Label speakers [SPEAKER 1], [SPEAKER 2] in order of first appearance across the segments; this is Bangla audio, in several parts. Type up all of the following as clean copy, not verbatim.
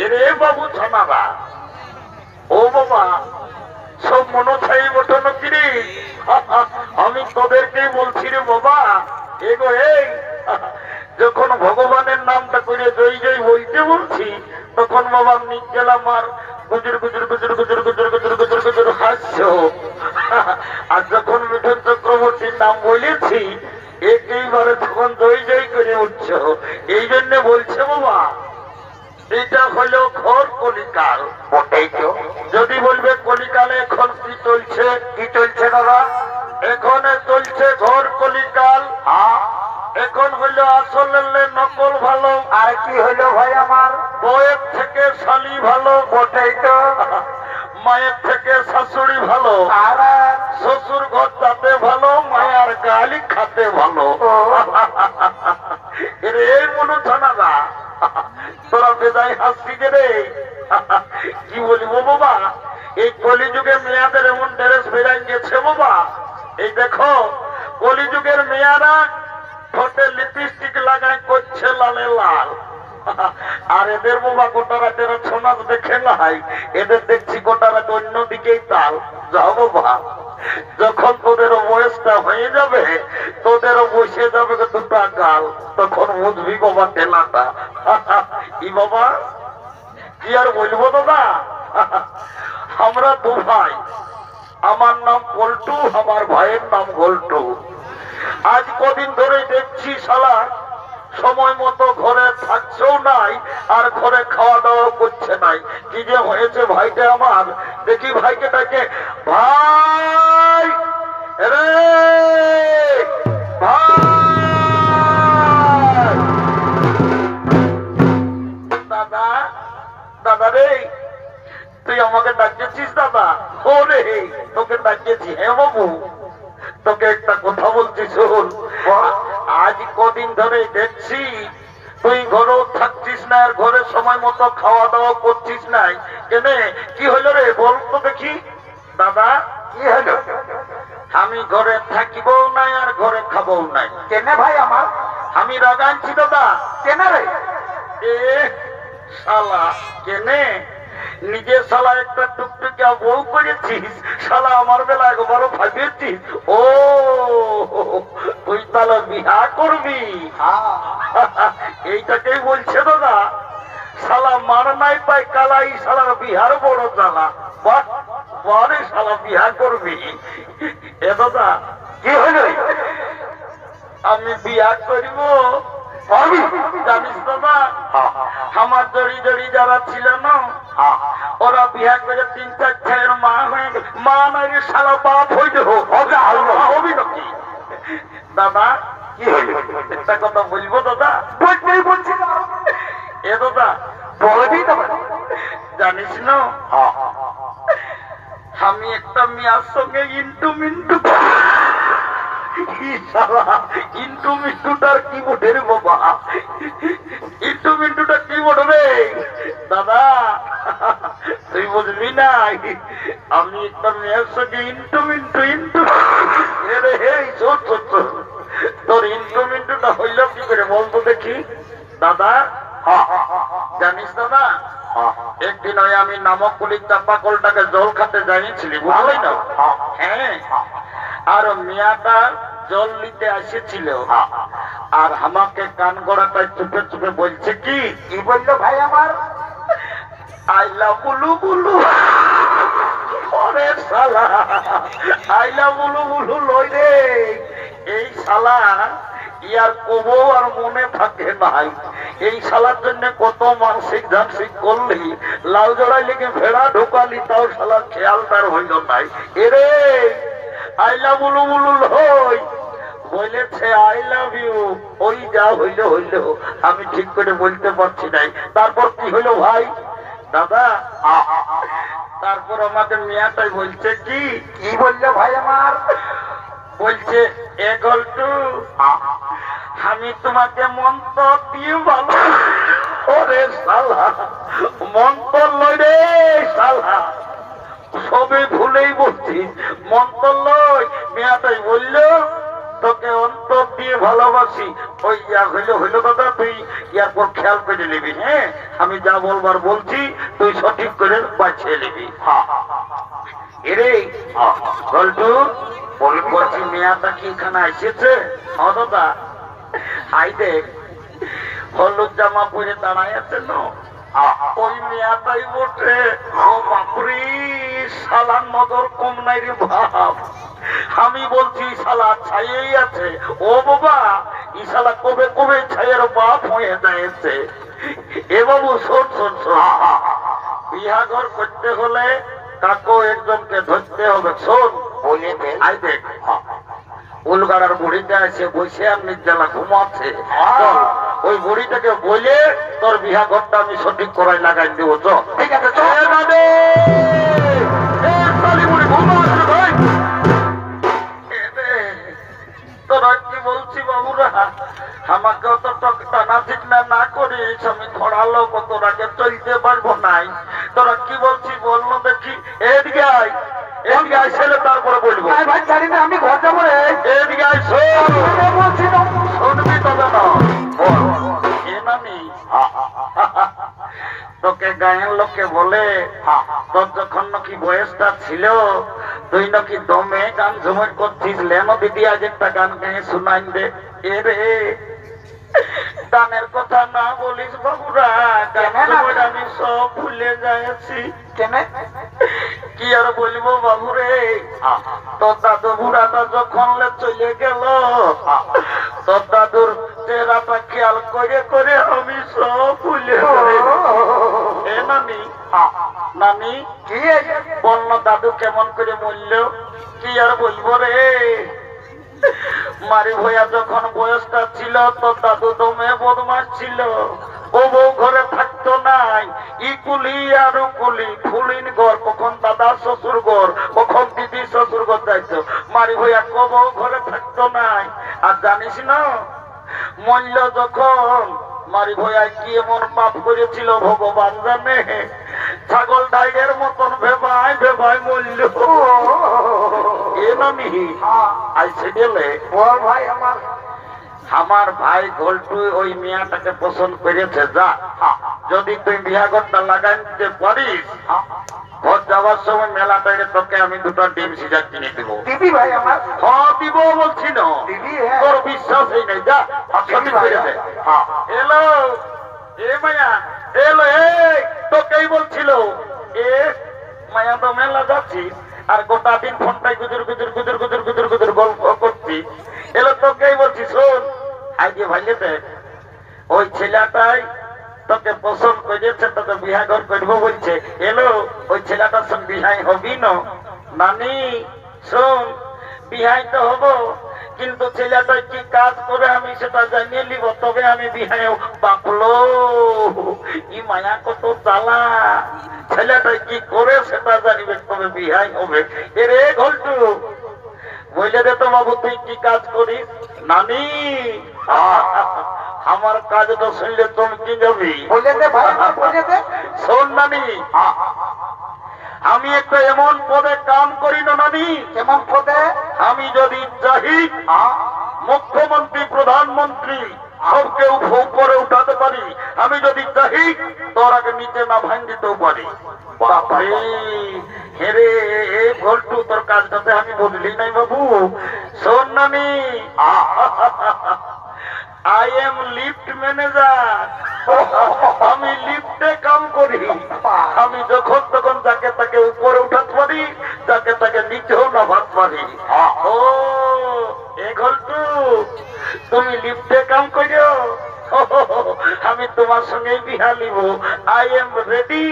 [SPEAKER 1] এরে বাবু ছানারা, ও বাবা, সব মনোছাই বটন কিরে, আমি তোদেরকেই বলছি রে বাবা। এগো এই, যখন ভগবানের নামটা করে জয় জয় বলতে বলছি, তখন বাবা নিজ্ঞাল আমার গুজুর গুজুর গুজুর গুজুর গুজুর গুজুর গুজুর গুজুর হাসছ। আর যখন মিঠুন চক্রবর্তীর নাম বলেছি, একেবারে তখন জয় জয় করে উঠছ। এই জন্য বলছে বাবা, এটা হলো ঘোর কলিকাল। ওটাই তো, যদি বলবে কলিকালে এখন কি চলছে, কি চলছে দাদা? এখন চলছে ঘোর কলিকাল। এখন হইলো আসলে নকল ভালো। আর কি হইলো ভাই আমার? বউয়ের থেকে শালি ভালো। ওটাই তো, মায়ের থেকে শাশুড়ি ভালো। আর শ্বশুর ঘর যাতে ভালো, মায়ের গালি খাতে ভালো। এই মনু ছানারা, তোরা বেজায় হাসছি কে রে? কি বলিব বাবা, এই কলিযুগে মেয়াদের এমন ড্রেস বেরাই গেছে বাবা। এই দেখো, কলিযুগের মেয়ারা ঠোঁটে লিপস্টিক লাগাই করছে লালে লাল। আর এদের বাবা গোটা রাতের ছনাচ দেখে নাই, এদের দেখছি গোটা রাত অন্যদিকেই তাল। যাও বাবা, যখন তোদের বয়সটা হয়ে যাবে, তোদেরও বসে যাবে দুটা গাল, তখন বুঝবি বাবা খেলাটা। কি বাবা, কি আর বলবো দাদা? আমরা দু ভাই, আমার নাম পল্টু, আমার ভাইয়ের নাম গোল্টু। আজ কদিন ধরে দেখছি শালা সময় মতো ঘরে থাকছেও নাই, আর ঘরে খাওয়া দাওয়া করছে নাই। কি যে হয়েছে ভাইটা আমার? দেখি ভাইকে ডাকে, ভাই রে, ভাই, দাদা, দাদা রে, তুই আমাকে ডাকিয়েছিস দাদা? ও রে, তোকে ডাকিয়েছি। হ্যাঁ বাবু, তোকে একটা কথা বলছি শোন। আজ কদিন ধরে দেখছি তুই ঘরেও থাকছিস না, আর ঘরে সময় মতো খাওয়া দাওয়া করছিস নাই। কেনে, কি হলো রে বল তো দেখি? দাদা, কি হলো? আমি ঘরে থাকিবও নাই আর ঘরে খাবও নাই। কেনে ভাই আমার? আমি রাগানছি দাদা। কেনে রে? এ শালা, কেনে? নিজের শালা একটা টুকটুকিয়া বউ করেছিস, শালা আমার বেলা একবারও ভাবিয়েছিস? ও, তুই তাহলে বিয়া করবি? এইটাকেই বলছে দাদা, শালা মার নাই পাই কালাই, শালার বিহার বড় জ্বালা। বারে শালা বিয়া করবি? এ দাদা, কি হইল? আমি বিয়া করিব। জানিস দাদা, আমার জড়ি জড়ি যারা ছিল না, ওরা বিয়া করে 3-4 ছেলের মা হয়ে গেল। মা নাই শালা বাপ হইল। হবি নাকি দাদা? কি হইল? একটা কথা বলবো দাদা? বলছি এ দাদা, বলবি তো? জানিস না, আমি একটা মেয়ের সঙ্গে ইন্টু মিন্টু। ইন্টু মিন্টুটার কি বোধে রে বাবা? ইন্টু মিন্টুটা কি বোধ রে দাদা? তুই বুঝবি না, আমি একটা মেয়ের সঙ্গে ইন্টু মিন্টু। ইন্টু রে, তোর ইন্টু মিন্টুটা হইল কি করে বলতো দেখি দাদা? জানিস দাদা, একদিন ওই আমি নামকুলি চাপা কলটাকে জল খাতে জানিয়েছিলি, বুঝলি না? হ্যাঁ, আর মেয়াটা জল নিতে এসেছিল, আর আমাকে কান গড়াটায় চুপে চুপে বলছে কি? কি বললো ভাই আমার? আইলা বুলু বুলু। ওরে শালা, আইলা বুলু বুলু লই রে। এই শালা ইয়ার কবো আর মনে থাকে নাই। এই শালার জন্য কত মানসিক ধানসিক করলি, লাউ জড়াই লেগে ভেড়া ঢোকালি, তাও শালার খেয়াল তার হইল নাই। এরে আইলা বুলু বুলু লই বলেছে আই লাভ ইউ। ওই যা হইল হইল, আমি ঠিক করে বলতে পারছি নাই। তারপর কি হইল ভাই দাদা? তারপর আমাদের মেয়াটাই বলছে কি? কি বললো ভাই আমার? বলছে, এ গল্টু, আমি তোমাকে মন্ত্র দিয়ে ভালো। ওরে শালা, মন্ত্র লই রে শালা, সবে ভুলেই বলছি মন্ত্র লই। মেয়াটাই বললো, তোকে অন্তর দিয়ে ভালোবাসি। ওই ইয়া হইলো হইলো দাদা, তুই ইয়ার পর খেয়াল করে নিবি। হ্যাঁ, আমি যা বলবার বলছি তুই সঠিক করে বাঁচিয়ে নিবি। এরে গল্টু বলছি, মেয়াটা কি এখানে এসেছে? হ্যাঁ দাদা, আই দেখ, হলুদ জামা পরে দাঁড়ায় আছে না, ওই মেয়াটাই বটে। ও বাপুরি, শালার নজর কম নাই রে বাপ। আমি বলছি শালা ছাইয়েই আছে। ও বাবা, ই শালা কবে কবে ছাইয়ের বাপ হয়ে যাচ্ছে। এ বাবু শোন শোন শোন, বিহা ঘর করতে হলে কাকো একজনকে ধরতে হবে। শোন বলে আই দেখ, উলগাড়ার বুড়িটা এসে বসে আর নির্জলা ঘুমাচ্ছে। ওই বুড়িটাকে বলে তোর বিহা ঘরটা আমি সঠিক করাই লাগাই দেবো। ঠিক আছে, তোরা কি বলছি বাবুরা, আমাকে অত টানা চিটনা না করিস, আমি ধরালো তোরাকে চলতে পারবো নাই। তোরা কি বলছি বললো দেখি। এদিকে আয়, এদিকে আয় ছেলে, তারপরে বলবো। ভাই জানি না, আমি ঘর যাবো। এদিকে আয়, শুনবি তবে না বল। এ নানি, তোকে গায়ের লোকে বলে তোর যখন নাকি বয়সটা ছিল তুই নাকি দমে গান ঝুমে করছিস। লেনো দিদি আজ একটা গান গায়ে শুনাই দে। এ রে, গানের কথা না বলিস বাবুরা, আমি সব ভুলে যাচ্ছি। কি আর বলবো বাবুরে, তোর দাদু বুড়াটা যখন চলে গেল, তোর দাদুর চেহারাটা খেয়াল করে করে আমি সব ভুলে যাই। এ নানি, নানি কি বললো দাদু কেমন করে মরল? কি আর বলবো রে, মারি ভইয়া যখন বয়সটা ছিল তোর দাদু দমে বদমাস ছিল। ও বউ ঘরে থাকতো নাই, ইকুলি আর উকুলি ফুলিন ঘর, কখন দাদা শ্বশুর ঘর, কখন দিদি শ্বশুর ঘর যাইতো। মারি ভইয়া ক বউ ঘরে থাকতো নাই। আর জানিস না, মল্ল যখন মারি ভইয়া কি এমন পাপ করেছিল ভগবান জানে, ছাগল ডাইগের মতন ভেবাই ভেবাই মল্ল। এ নামি আইসে গেলে বল ভাই, আমার ভাই গোলটু ওই মিয়াটাকে পছন্দ করেছে। যা, যদি তুই বিহাঘরটা লাগাই দিতে পারিস, ঘর যাওয়ার সময় মেলাটাকে তোকে আমি দুটো ডিম সিজা কিনে দিব। দিবি ভাই আমার? হ্যাঁ দিব বলছি না, তোর বিশ্বাসই নেই। যা, সঠিক করে দে। এলো এ মায়া, এলো। এই তোকেই বলছিল। এ মায়া তো মেলা যাচ্ছি আর গোটা দিন ফোনটাই গুজুর গুজুর গুজুর গুজুর গুজুর গুজুর গল্প করছি। এলো তোকেই বলছি, শোন আজকে ভাইলেতে ওই ছেলেটাই তোকে পছন্দ করেছে, তোকে বিহাঘর করবো বলছে। এলো ওই ছেলেটার সঙ্গে বিহাই হবি না? নানি শোন, বিহাই তো হবো, কিন্তু ছেলেটা কি কাজ করে আমি সেটা জানিয়ে নিব, তবে আমি বিহাই। বাপলো, ই মায়া কত জ্বালা, ছেলেটা কি করে সেটা জানিবে তবে বিহাই হবে। এরে ঘল্টু বলে দে তো বাবু, তুই কি কাজ করিস? নানি, আমার কাজটা শুনলে চমকে যাবি। শোন নানি, আমি একটা এমন পদে কাম করি না নানি। কেমন পদে? আমি যদি চাহি মুখ্যমন্ত্রী প্রধানমন্ত্রী সবকে উপরে উঠাতে পারি। আমি যদি চাহি তোর আগে নিচে না ভাঙ দিতেও পারি। হেরে ভোল্টু, তোর কাজটাতে আমি বদলি নাই বাবু। শোন নানি, আই এম লিফট ম্যানেজার। আমি লিফটে কাম করি। আমি যখন তখন যাকে তাকে উপরে উঠাতে পারি, যাকে তাকে নিচেও নামাতে পারি। ও এ ঘল্টু, তুমি লিফটে কাম করো, আমি তোমার সঙ্গে বিহা নিব। I am ready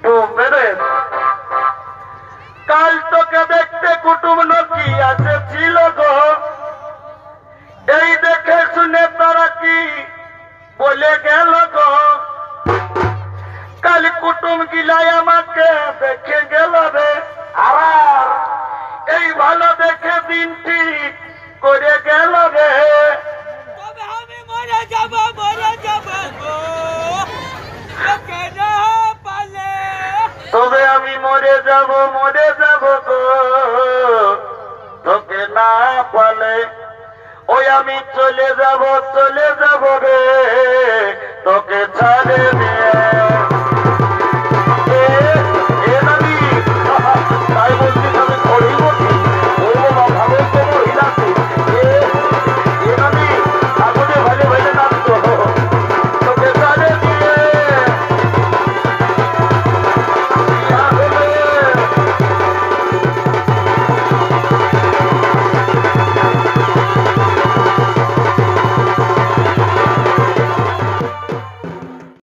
[SPEAKER 1] to marriage. কাল তোকে দেখতে কুটুম নাকি আসেছিল গো, এই দেখে শুনে তারা কি বলে গেল গো। কাল কুটুম গিলাই আমাকে দেখে গেল রে, আর এই ভালো দেখে দিন ঠিক করে গেল রে।
[SPEAKER 2] তবে আমি মরে যাব গো, কেন পালে?
[SPEAKER 1] তবে আমি মরে যাব গো, তোকে না পালে। আমি চলে যাব রে তোকে ছাড়ে